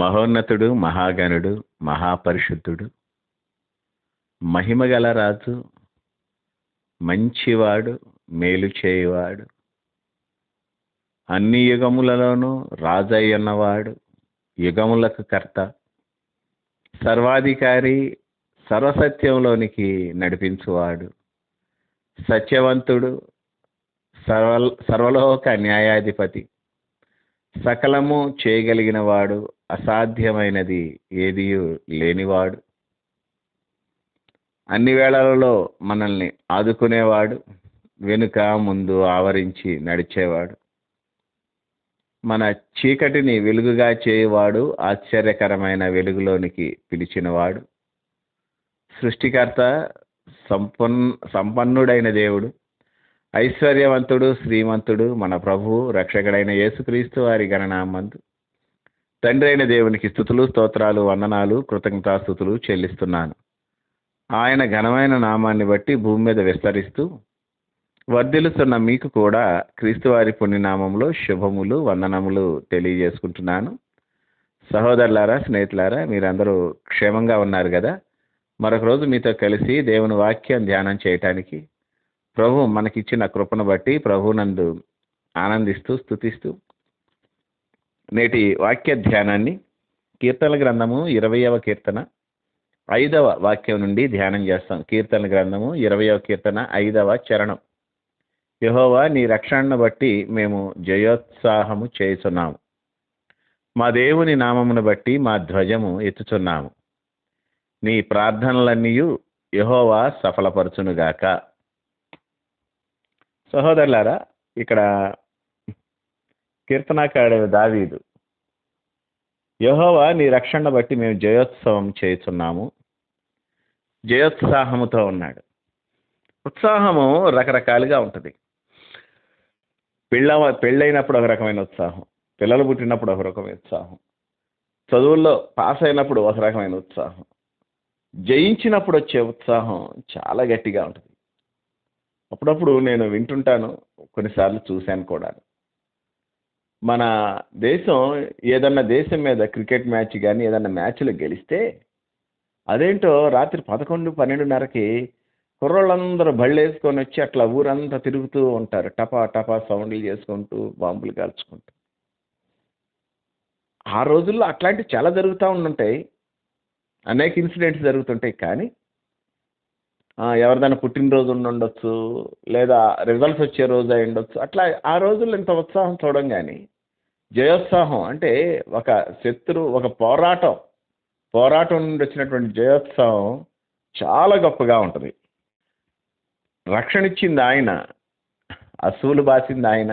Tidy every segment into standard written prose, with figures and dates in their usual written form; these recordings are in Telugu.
మహోన్నతుడు, మహాగణుడు, మహాపరిశుద్ధుడు, మహిమగల రాజు, మంచివాడు, మేలు చేయువాడు, అన్ని యుగములలోనూ రాజయ్యున్నవాడు, యుగములకు కర్త, సర్వాధికారి, సర్వసత్యంలోనికి నడిపించువాడు, సత్యవంతుడు, సర్వలోక న్యాయాధిపతి, సకలము చేయగలిగిన వాడు, అసాధ్యమైనది ఏదియూ లేనివాడు, అన్ని వేళలలో మనల్ని ఆదుకునేవాడు, వెనుక ముందు ఆవరించి నడిచేవాడు, మన చీకటిని వెలుగుగా చేయువాడు, ఆశ్చర్యకరమైన వెలుగులోనికి పిలిచినవాడు, సృష్టికర్త, సంపన్నుడైన దేవుడు, ఐశ్వర్యవంతుడు, శ్రీమంతుడు, మన ప్రభువు రక్షకుడైన యేసుక్రీస్తు వారి గణనామందు తండ్రి అయిన దేవునికి స్తుతులు, స్తోత్రాలు, వందనాలు, కృతజ్ఞతాస్తుతులు చెల్లిస్తున్నాను. ఆయన ఘనమైన నామాన్ని బట్టి భూమి మీద విస్తరిస్తూ వర్ధిల్లుతున్న మీకు కూడా క్రీస్తు వారి పుణ్యనామంలో శుభములు, వందనములు తెలియజేసుకుంటున్నాను. సహోదరులారా, స్నేహితులారా, మీరందరూ క్షేమంగా ఉన్నారు కదా? మరొక రోజు మీతో కలిసి దేవుని వాక్యం ధ్యానం చేయటానికి ప్రభు మనకిచ్చిన కృపను బట్టి ప్రభునందు ఆనందిస్తూ స్తుతిస్తూ నేటి వాక్య ధ్యానాన్ని కీర్తనల గ్రంథము 20వ కీర్తన 5వ వాక్యం నుండి ధ్యానం చేస్తాం. కీర్తనల గ్రంథము 20వ కీర్తన 5వ చరణం. యెహోవా, నీ రక్షణను బట్టి మేము జయోత్సాహము చేయుచున్నాము, మా దేవుని నామమును బట్టి మా ధ్వజము ఎత్తుచున్నాము. నీ ప్రార్థనలన్నీయు యెహోవా సఫలపరచునుగాక. సహోదరులారా, ఇక్కడ కీర్తనాకారుడు దావీదు, యెహోవా నీ రక్షణ బట్టి మేము జయోత్సవం చేయుచున్నాము, జయోత్సాహముతో ఉన్నాడు. ఉత్సాహము రకరకాలుగా ఉంటుంది. పెళ్ళైనప్పుడు ఒక రకమైన ఉత్సాహం, పిల్లలు పుట్టినప్పుడు ఒక రకమైన ఉత్సాహం, చదువుల్లో పాస్ అయినప్పుడు ఒక రకమైన ఉత్సాహం, జయించినప్పుడు వచ్చే ఉత్సాహం చాలా గట్టిగా ఉంటుంది. అప్పుడప్పుడు నేను వింటుంటాను, కొన్నిసార్లు చూశాను కూడా. మన దేశం ఏదన్నా దేశం మీద క్రికెట్ మ్యాచ్ కానీ ఏదన్నా మ్యాచ్లో గెలిస్తే అదేంటో రాత్రి 11, 12:30కి కుర్రోళ్ళందరూ బళ్ళు వేసుకొని వచ్చి అట్లా ఊరంతా తిరుగుతూ ఉంటారు, టపా టపా సౌండ్లు చేసుకుంటూ, బాంబులు కాల్చుకుంటూ. ఆ రోజుల్లో అట్లాంటివి చాలా జరుగుతూ ఉంటుంటాయి, అనేక ఇన్సిడెంట్స్ జరుగుతుంటాయి. కానీ ఎవరిదైనా పుట్టినరోజు ఉండొచ్చు, లేదా రిజల్ట్స్ వచ్చే రోజు అయి ఉండొచ్చు. అట్లా ఆ రోజుల్లో ఇంత ఉత్సాహం చూడం. కానీ జయోత్సాహం అంటే ఒక ఒక పోరాటం నుండి వచ్చినటువంటి జయోత్సాహం చాలా గొప్పగా ఉంటుంది. రక్షణ ఇచ్చింది ఆయన, అసూలు బాసింది ఆయన,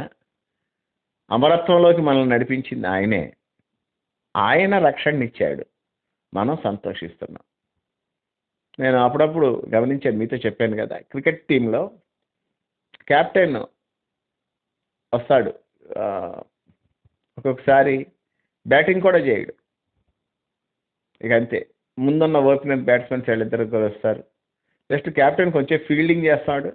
అమరత్వంలోకి మనల్ని నడిపించింది ఆయనే. ఆయన రక్షణ ఇచ్చాడు, మనం సంతోషిస్తున్నాం. నేను అప్పుడప్పుడు గమనించాను, మీతో చెప్పాను కదా, క్రికెట్ టీంలో కెప్టెన్ వస్తాడు, ఒక్కొక్కసారి బ్యాటింగ్ కూడా చేయడు. ఇక అంతే, ముందున్న ఓపెనర్ బ్యాట్స్మెన్స్ వీళ్ళిద్దరు కూడా వస్తారు. జస్ట్ కెప్టెన్ కొంచెం ఫీల్డింగ్ చేస్తాడు,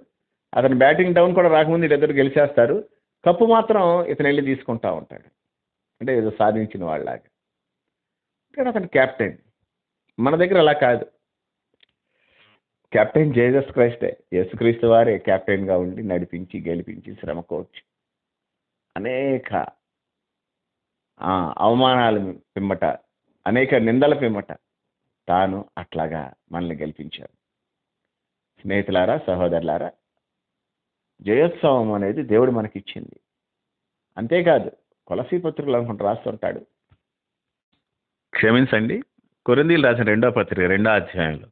అతను బ్యాటింగ్ డౌన్ కూడా రాకముందు వీళ్ళిద్దరు గెలిచేస్తారు. కప్పు మాత్రం ఇతను వెళ్ళి తీసుకుంటా ఉంటాడు, అంటే ఏదో సాధించిన వాళ్ళలాగా. కానీ అతను కెప్టెన్. మన దగ్గర అలా కాదు. కెప్టెన్ జీసస్ క్రైస్టే, యేసుక్రీస్తు వారే కెప్టెన్గా ఉండి నడిపించి, గెలిపించి, శ్రమ కోర్చి, అనేక అవమానాల పిమ్మట, అనేక నిందల పిమ్మట తాను అట్లాగా మనల్ని గెలిపించాడు. స్నేహితులారా, సహోదరులారా, జయోత్సవం అనేది దేవుడు మనకిచ్చింది. అంతేకాదు, కొలసీ పత్రికలు అనుకుంటూ రాస్తుంటాడు, క్షమించండి, కొరింథీయులకు రాసిన 2వ పత్రిక 2వ అధ్యాయంలో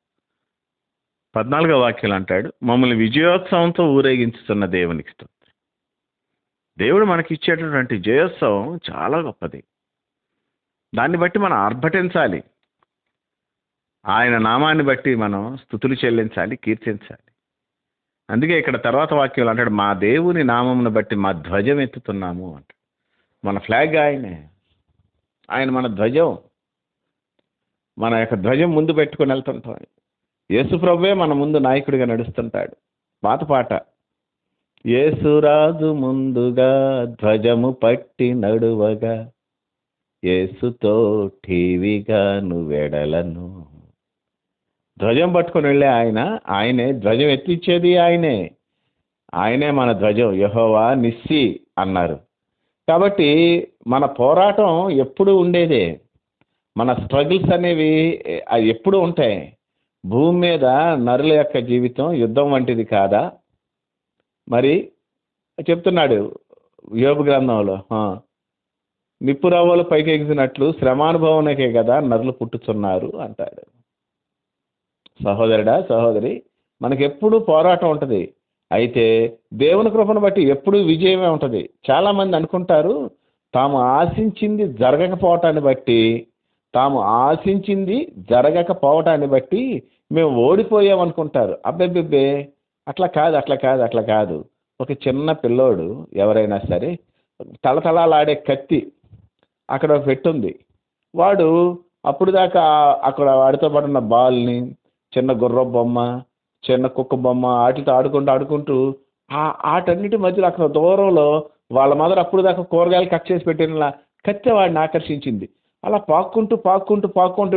14వ వాక్యం అంటాడు, మమ్మల్ని విజయోత్సవంతో ఊరేగించుతున్న దేవునికి స్తోత్రం. దేవుడు మనకి ఇచ్చేటటువంటి జయోత్సవం చాలా గొప్పది. దాన్ని బట్టి మనం ఆర్భటించాలి, ఆయన నామాన్ని బట్టి మనం స్తుతులు చెల్లించాలి, కీర్తించాలి. అందుకే ఇక్కడ తర్వాత వాక్యం అంటాడు, మా దేవుని నామమును బట్టి మా ధ్వజం ఎత్తుతున్నాము అంటాడు. మన ఫ్లాగ్ ఆయనే, ఆయన మన ధ్వజం. మన యొక్క ధ్వజం ముందు పెట్టుకుని వెళ్తుంటాం. యేసు ప్రభువే మన ముందు నాయకుడిగా నడుస్తుంటాడు. పాత యేసురాజు ముందుగా ధ్వజము పట్టి నడువగా యేసుతో టీవీగాను వెడలను. ధ్వజం పట్టుకొని వెళ్ళే ఆయనే ధ్వజం ఎత్తిచ్చేది ఆయనే మన ధ్వజం. యెహోవా నిస్సి అన్నారు. కాబట్టి మన పోరాటం ఎప్పుడు ఉండేదే. మన స్ట్రగుల్స్ అనేవి అవి ఎప్పుడు ఉంటాయి. భూమి మీద నరుల యొక్క జీవితం యుద్ధం వంటిది కాదా? మరి చెప్తున్నాడు యోబు గ్రంథంలో, నిప్పు రవ్వలు పైకి ఎగిసినట్లు శ్రమానుభవంకే కదా నరులు పుట్టుచున్నారు అంటాడు. సహోదరుడా, సహోదరి, మనకెప్పుడు పోరాటం ఉంటుంది. అయితే దేవుని కృపను బట్టి ఎప్పుడూ విజయమే ఉంటుంది. చాలామంది అనుకుంటారు తాము ఆశించింది జరగకపోవటాన్ని బట్టి మేము ఓడిపోయామనుకుంటారు. అబ్బెబ్బెబ్బే, అట్లా కాదు. ఒక చిన్న పిల్లోడు ఎవరైనా సరే తళతళలాడే కత్తి అక్కడ పెట్టుంది. వాడు అప్పుడు దాకా అక్కడ వాడితో పాటు ఉన్న బాల్ని, చిన్న గుర్ర బొమ్మ, చిన్న కుక్క బొమ్మ వాటితో ఆడుకుంటూ ఆటన్నిటి మధ్యలో అక్కడ దూరంలో వాళ్ళ మదర్ అప్పుడు దాకా కూరగాయలు కట్ చేసి పెట్టిన కత్తి వాడిని ఆకర్షించింది. అలా పాక్కుంటూ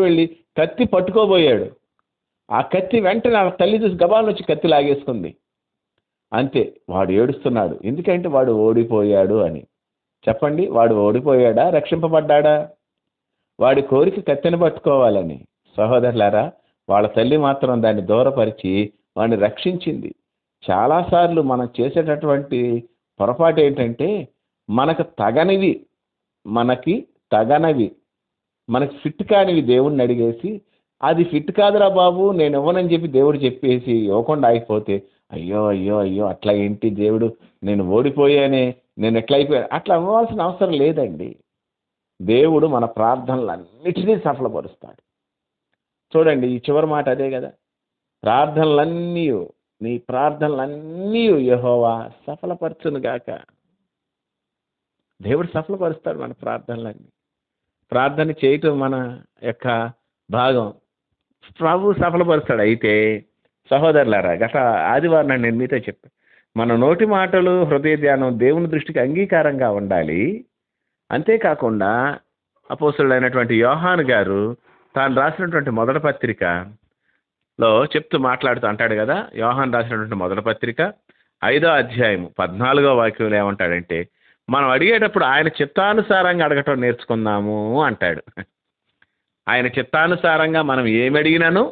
వెళ్ళి కత్తి పట్టుకోబోయాడు. ఆ కత్తి వెంటనే ఆ తల్లి చూసి గబాలను వచ్చి కత్తి లాగేసుకుంది. అంతే, వాడు ఏడుస్తున్నాడు. ఎందుకంటే వాడు ఓడిపోయాడు అని. చెప్పండి, వాడు ఓడిపోయాడా, రక్షింపబడ్డాడా? వాడి కోరిక కత్తిని పట్టుకోవాలని. సహోదరులారా, వాళ్ళ తల్లి మాత్రం దాన్ని దూరపరిచి వాడిని రక్షించింది. చాలాసార్లు మనం చేసేటటువంటి పొరపాటు ఏంటంటే మనకు తగనివి మనకి ఫిట్ కానివి దేవుణ్ణి అడిగేసి, అది ఫిట్ కాదురా బాబు నేను ఇవ్వనని చెప్పి దేవుడు చెప్పేసి ఇవ్వకుండా ఆగిపోతే, అయ్యో అట్లా ఏంటి దేవుడు, నేను ఓడిపోయానే, నేను ఎట్లా అయిపోయాను, అట్లా అవ్వాల్సిన అవసరం లేదండి. దేవుడు మన ప్రార్థనలన్నిటినీ సఫలపరుస్తాడు. చూడండి, ఈ చివరి మాట అదే కదా, నీ ప్రార్థనలన్నీ యెహోవా సఫలపరచునుగాక. దేవుడు సఫలపరుస్తాడు మన ప్రార్థనలన్నీ. ప్రార్థన చేయటం మన యొక్క భాగం, ప్రభు సఫలపరుస్తాడు. అయితే సహోదరులారా, గత ఆదివారం నేను మీతో చెప్పాను, మన నోటి మాటలు, హృదయ ధ్యానం దేవుని దృష్టికి అంగీకారంగా ఉండాలి. అంతేకాకుండా అపోస్తలుడైనటువంటి యోహాను గారు తాను రాసినటువంటి మొదటి పత్రికలో చెప్తూ మాట్లాడుతూ అంటాడు కదా, యోహాను రాసినటువంటి మొదటి పత్రిక 5వ అధ్యాయం 14వ వాక్యంలో ఏమంటాడంటే, మనం అడిగేటప్పుడు ఆయన చిత్తానుసారంగా అడగటం నేర్చుకుందాము అంటాడు. ఆయన చిత్తానుసారంగా మనం ఏమి అడిగినాను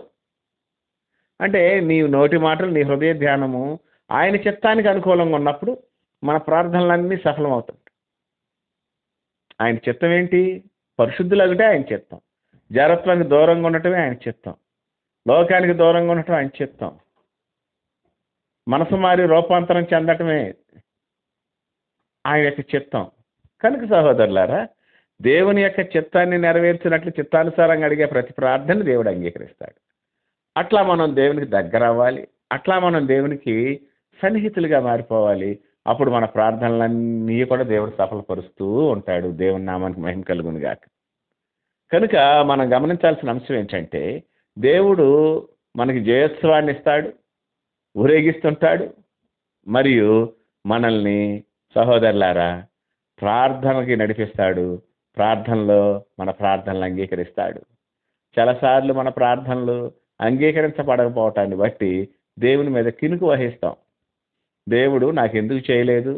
అంటే, నీ నోటి మాటలు, నీ హృదయ ధ్యానము ఆయన చిత్తానికి అనుకూలంగా ఉన్నప్పుడు మన ప్రార్థనలన్నీ సఫలం అవుతాయి. ఆయన చిత్తం ఏంటి? పరిశుద్ధులగుటే ఆయన చిత్తం, జారత్వానికి దూరంగా ఉండటమే ఆయన చిత్తం, లోకానికి దూరంగా ఉండటం ఆయన చిత్తం, మనసు మారి రూపాంతరం చెందటమే ఆయన యొక్క చిత్తం. కనుక సహోదరులారా, దేవుని యొక్క చిత్తాన్ని నెరవేర్చినట్లు చిత్తానుసారంగా అడిగే ప్రతి ప్రార్థన దేవుడు అంగీకరిస్తాడు. అట్లా మనం దేవునికి దగ్గర అవ్వాలి. అట్లా మనం దేవునికి సన్నిహితులుగా మారిపోవాలి. అప్పుడు మన ప్రార్థనలన్నీ కూడా దేవుడు సఫలపరుస్తూ ఉంటాడు. దేవుని నామానికి మహిమ కలుగును గాక. కనుక మనం గమనించాల్సిన అంశం ఏంటంటే, దేవుడు మనకి జయోత్సవాన్ని ఇస్తాడు, ఊరేగిస్తుంటాడు, మరియు మనల్ని సహోదరులారా ప్రార్థనకి నడిపిస్తాడు. ప్రార్థనలో మన ప్రార్థనలు అంగీకరిస్తాడు. చాలాసార్లు మన ప్రార్థనలు అంగీకరించబడకపోవటాన్ని బట్టి దేవుని మీద కినుకు వహిస్తాం. దేవుడు నాకెందుకు చేయలేదు,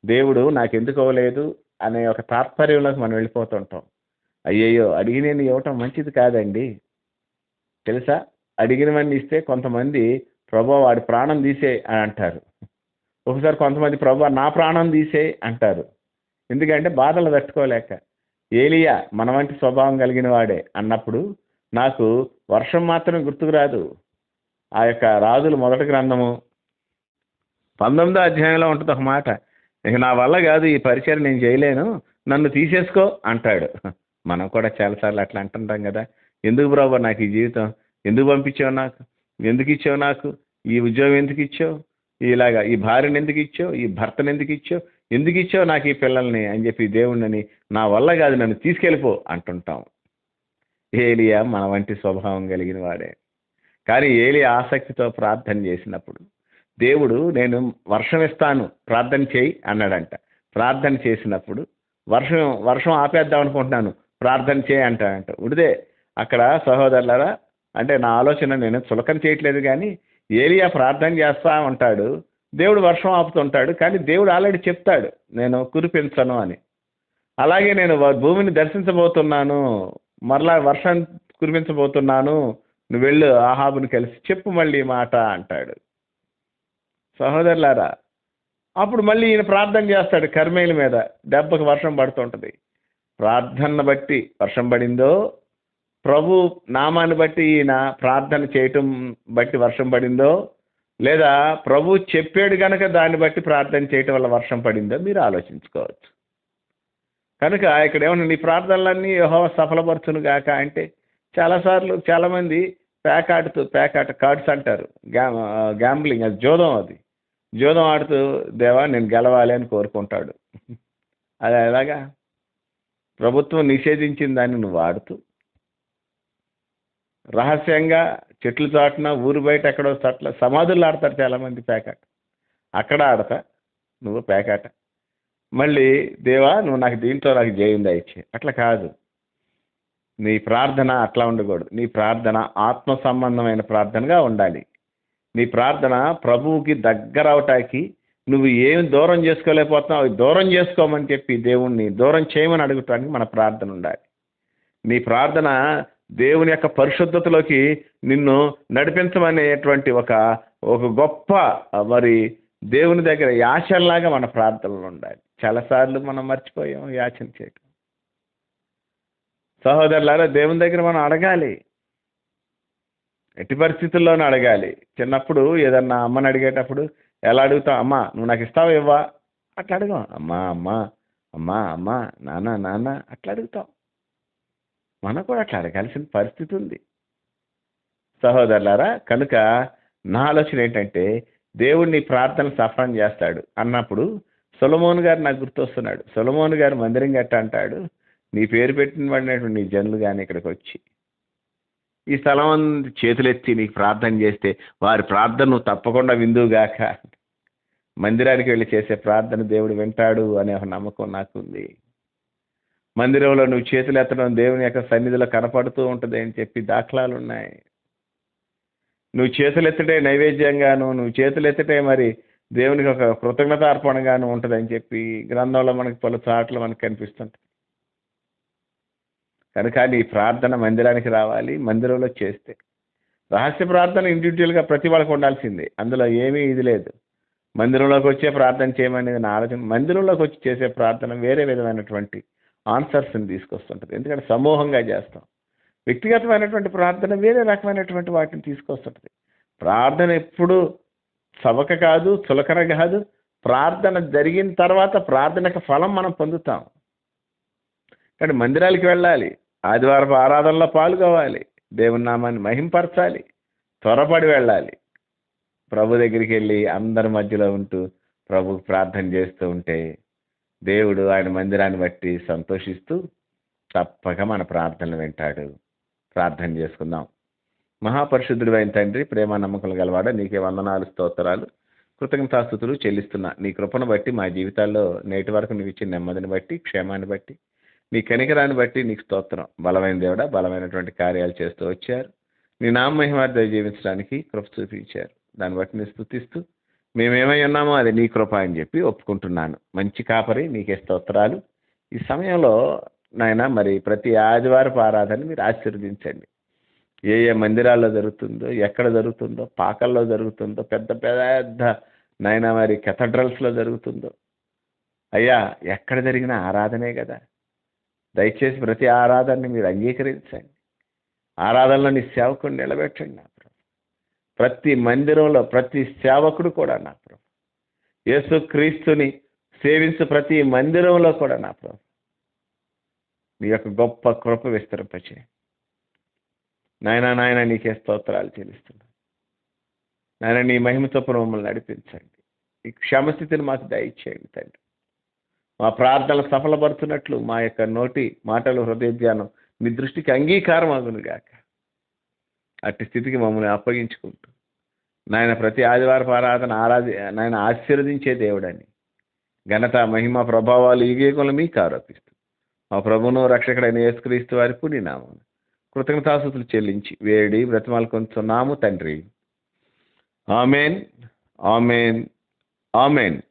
దేవుడు నాకెందుకు అవ్వలేదు అనే ఒక తాత్పర్యంలోకి మనం వెళ్ళిపోతుంటాం. అయ్యయ్యో, అడిగినని ఇవ్వటం మంచిది కాదండి. తెలుసా, అడిగినవన్నీ ఇస్తే కొంతమంది ప్రభు వాడి ప్రాణం తీసే అని అంటారు. ఒకసారి కొంతమంది ప్రభు నా ప్రాణం తీసే అంటారు. ఎందుకంటే బాధలు తట్టుకోలేక. ఏలియా మన వంటి స్వభావం కలిగిన వాడే అన్నప్పుడు నాకు వర్షం మాత్రం గుర్తుకు రాదు. ఆ యొక్క రాజుల మొదటి గ్రంథము 19వ అధ్యాయంలో ఉంటుంది ఒక మాట, ఇక నా వల్ల కాదు, ఈ పరిచయం నేను చేయలేను, నన్ను తీసేసుకో అంటాడు. మనం కూడా చాలాసార్లు అట్లా అంటుంటాం కదా, ఎందుకు ప్రభు నాకు ఈ జీవితం, ఎందుకు పంపించావు, నాకు ఎందుకు ఇచ్చావు, నాకు ఈ ఉద్యోగం ఎందుకు ఇచ్చావు, ఇలాగా ఈ భార్యను ఎందుకు ఇచ్చావు, ఈ భర్తను ఎందుకు ఇచ్చావు నాకు ఈ పిల్లల్ని అని చెప్పి దేవుణ్ణి నా వల్ల కాదు, నన్ను తీసుకెళ్ళిపో అంటుంటాం. ఏలియా మన వంటి స్వభావం కలిగిన వాడే. కానీ ఏలియా ఆసక్తితో ప్రార్థన చేసినప్పుడు దేవుడు నేను వర్షం ఇస్తాను ప్రార్థన చేయి అన్నాడంట. ప్రార్థన చేసినప్పుడు వర్షం ఆపేద్దాం అనుకుంటున్నాను, ప్రార్థన చేయి అంటాడంట. ఉడిదే అక్కడ సహోదరులారా, అంటే నా ఆలోచన నేను చులకన చేయట్లేదు, కానీ ఏలియా ప్రార్థన చేస్తా ఉంటాడు, దేవుడు వర్షం ఆపుతుంటాడు, కానీ దేవుడు ఆల్రెడీ చెప్తాడు నేను కురిపించను అని. అలాగే నేను భూమిని దర్శించబోతున్నాను, మరలా వర్షం కురిపించబోతున్నాను, నువ్వు వెళ్ళు ఆహాబుని కలిసి చెప్పు మళ్ళీ ఈ మాట అంటాడు. సహోదరులారా, అప్పుడు మళ్ళీ ఈయన ప్రార్థన చేస్తాడు కర్మేల మీద, దెబ్బకు వర్షం పడుతుంటుంది. ప్రార్థన బట్టి వర్షం పడిందో, ప్రభు నామాన్ని బట్టి ఈయన ప్రార్థన చేయటం బట్టి వర్షం పడిందో, లేదా ప్రభు చెప్పాడు కనుక దాన్ని బట్టి ప్రార్థన చేయటం వల్ల వర్షం పడిందో మీరు ఆలోచించుకోవచ్చు. కనుక ఇక్కడ ఏమన్నా నీ ప్రార్థనలన్నీ యెహోవా సఫలపరచును గాక అంటే, చాలాసార్లు చాలామంది పేకాట కార్డ్స్ అంటారు, గ్యాంబ్లింగ్, అది జోదం, అది జోదం ఆడుతూ దేవా నేను గెలవాలి అని కోరుకుంటాడు. అది ఎలాగా? ప్రభుత్వం నిషేధించిన దాన్ని నువ్వు ఆడుతూ రహస్యంగా చెట్లు చాటున ఊరు బయట ఎక్కడో చట్ల సమాధుల్లో ఆడతారు చాలామంది పేకాట, అక్కడ ఆడతా నువ్వు పేకాట. మళ్ళీ దేవా నువ్వు నాకు దీంట్లో నాకు జయం దయచే, అట్లా కాదు. నీ ప్రార్థన అట్లా ఉండకూడదు. నీ ప్రార్థన ఆత్మ సంబంధమైన ప్రార్థనగా ఉండాలి. నీ ప్రార్థన ప్రభువుకి దగ్గర అవటానికి నువ్వు ఏమి దూరం చేసుకోలేకపోతున్నావు అవి దూరం చేసుకోమని చెప్పి దేవుణ్ణి దూరం చేయమని అడుగుతానికి మన ప్రార్థన ఉండాలి. నీ ప్రార్థన దేవుని యొక్క పరిశుద్ధతలోకి నిన్ను నడిపించమనేటువంటి ఒక గొప్ప మరి దేవుని దగ్గర యాచనలాగా మన ప్రార్థనలు ఉండాలి. చాలాసార్లు మనం మర్చిపోయాం యాచన చేయటం. సహోదరులారా, దేవుని దగ్గర మనం అడగాలి, ఎట్టి పరిస్థితుల్లోనూ అడగాలి. చిన్నప్పుడు ఏదన్నా అమ్మని అడిగేటప్పుడు ఎలా అడుగుతావు? అమ్మా నువ్వు నాకు ఇస్తావా ఇవ్వా అట్లా అడగాం. అమ్మా అమ్మా అమ్మా అమ్మా నాన్న నాన్న అట్లా అడుగుతాం. మనకు కూడా అట్లా అడగాల్సిన పరిస్థితి ఉంది సహోదరులారా. కనుక నా ఆలోచన ఏంటంటే, దేవుడిని ప్రార్థన సఫలం చేస్తాడు అన్నప్పుడు సొలొమోను గారు నాకు గుర్తొస్తున్నాడు. సొలొమోను గారు మందిరం గట్ట అంటాడు, నీ పేరు పెట్టిన పడినటువంటి నీ జనులు కానీ ఇక్కడికి వచ్చి ఈ స్థలం చేతులెత్తి నీకు ప్రార్థన చేస్తే వారి ప్రార్థన నువ్వు తప్పకుండా విందువుగాక. మందిరానికి వెళ్ళి చేసే ప్రార్థన దేవుడు వింటాడు అనే ఒక నమ్మకం నాకుంది. మందిరంలో నువ్వు చేతులు ఎత్తడం దేవుని యొక్క సన్నిధిలో కనపడుతూ ఉంటుంది అని చెప్పి దాఖలాలు ఉన్నాయి. నువ్వు చేతులు ఎత్తటే నైవేద్యంగాను, నువ్వు చేతులు ఎత్తటే మరి దేవునికి ఒక కృతజ్ఞతార్పణగాను ఉంటుందని చెప్పి గ్రంథంలో మనకి పలు చాట్లు మనకు కనిపిస్తుంటుంది. కనుక నీ ప్రార్థన మందిరానికి రావాలి, మందిరంలో చేస్తే. రహస్య ప్రార్థన ఇండివిజువల్గా ప్రతి వాళ్ళకు ఉండాల్సిందే, అందులో ఏమీ ఇది లేదు. మందిరంలోకి వచ్చే ప్రార్థన చేయమనేది నా ఆలోచన. మందిరంలోకి వచ్చి చేసే ప్రార్థన వేరే విధమైనటువంటి ఆన్సర్స్ని తీసుకొస్తుంటుంది, ఎందుకంటే సమూహంగా చేస్తాం. వ్యక్తిగతమైనటువంటి ప్రార్థన వేరే రకమైనటువంటి వాటిని తీసుకొస్తుంటుంది. ప్రార్థన ఎప్పుడు సవక కాదు, చులకన కాదు. ప్రార్థన జరిగిన తర్వాత ప్రార్థనకు ఫలం మనం పొందుతాం. కానీ మందిరాలకి వెళ్ళాలి, ఆదివారపు ఆరాధనలో పాల్గొవాలి, దేవుని నామాన్ని మహింపరచాలి, త్వరపడి వెళ్ళాలి. ప్రభు దగ్గరికి వెళ్ళి అందరి మధ్యలో ఉంటూ ప్రభుకు ప్రార్థన చేస్తూ ఉంటే దేవుడు ఆయన మందిరాన్ని బట్టి సంతోషిస్తూ తప్పక మన ప్రార్థనలు వింటాడు. ప్రార్థన చేసుకుందాం. మహాపరిశుద్ధుడు అయిన తండ్రి, ప్రేమ నమ్మకాలు గలవాడ, నీకే వందనాలు, స్తోత్రాలు, కృతజ్ఞతాస్తుతులు చెల్లిస్తున్నా. నీ కృపను బట్టి మా జీవితాల్లో నేటి వరకు నువ్వు ఇచ్చిన నెమ్మదిని బట్టి, క్షేమాన్ని బట్టి, నీ కనికరాన్ని బట్టి నీకు స్తోత్రం. బలమైన దేవుడా, బలమైనటువంటి కార్యాలు చేస్తూ వచ్చారు. నీ నామ మహిమార్థ జీవించడానికి కృప చూపించారు. దాన్ని బట్టి నేను స్తుతిస్తూ మేమేమై ఉన్నామో అది నీ కృప అని చెప్పి ఒప్పుకుంటున్నాను. మంచి కాపరి, నీకే స్తోత్రాలు. ఈ సమయంలో నాయన మరి ప్రతి ఆదివారపు ఆరాధన మీరు ఆశీర్వదించండి. ఏ ఏ మందిరాల్లో జరుగుతుందో, ఎక్కడ జరుగుతుందో, పాకల్లో జరుగుతుందో, పెద్ద పెద్ద నాయన మరి కెథడ్రల్స్లో జరుగుతుందో, అయ్యా ఎక్కడ జరిగిన ఆరాధనే కదా. దయచేసి ప్రతి ఆరాధనని మీరు అంగీకరించండి. ఆరాధనలో నీ సేవకుడిని నిలబెట్టండి నా ప్రభు. ప్రతి మందిరంలో ప్రతి సేవకుడు కూడా నా ప్రభు, యేసు క్రీస్తుని సేవించు ప్రతి మందిరంలో కూడా నా ప్రభు నీ యొక్క గొప్ప కృప విస్తరింపచే. నాయన నీకే స్తోత్రాలు చెల్లిస్తున్నాను. నాయన నీ మహిమ చొప్పున మమ్మల్ని నడిపించండి. ఈ క్షమస్థితిని మాకు దయచేయండి తండ్రి. మా ప్రార్థనలు సఫలపడుతున్నట్లు మా యొక్క నోటి మాటలు, హృదయ ధ్యానం మీ దృష్టికి అంగీకారం అగును గాక. అట్టి స్థితికి మమ్మల్ని అప్పగించుకుంటూ నాయన ప్రతి ఆదివారపు ఆరాధన నాయన ఆశీర్వదించే దేవుడని ఘనత, మహిమ, ప్రభావాలు ఈ యుగంలో మీకు ఆరోపిస్తూ మా ప్రభువును రక్షకుడైన యేసుక్రీస్తు వారి పుణ్యనామం కృతజ్ఞతాస్తుతులు చెల్లించి వేడి బ్రతిమాలు కొంటున్నాము తండ్రి. Amen, amen, amen.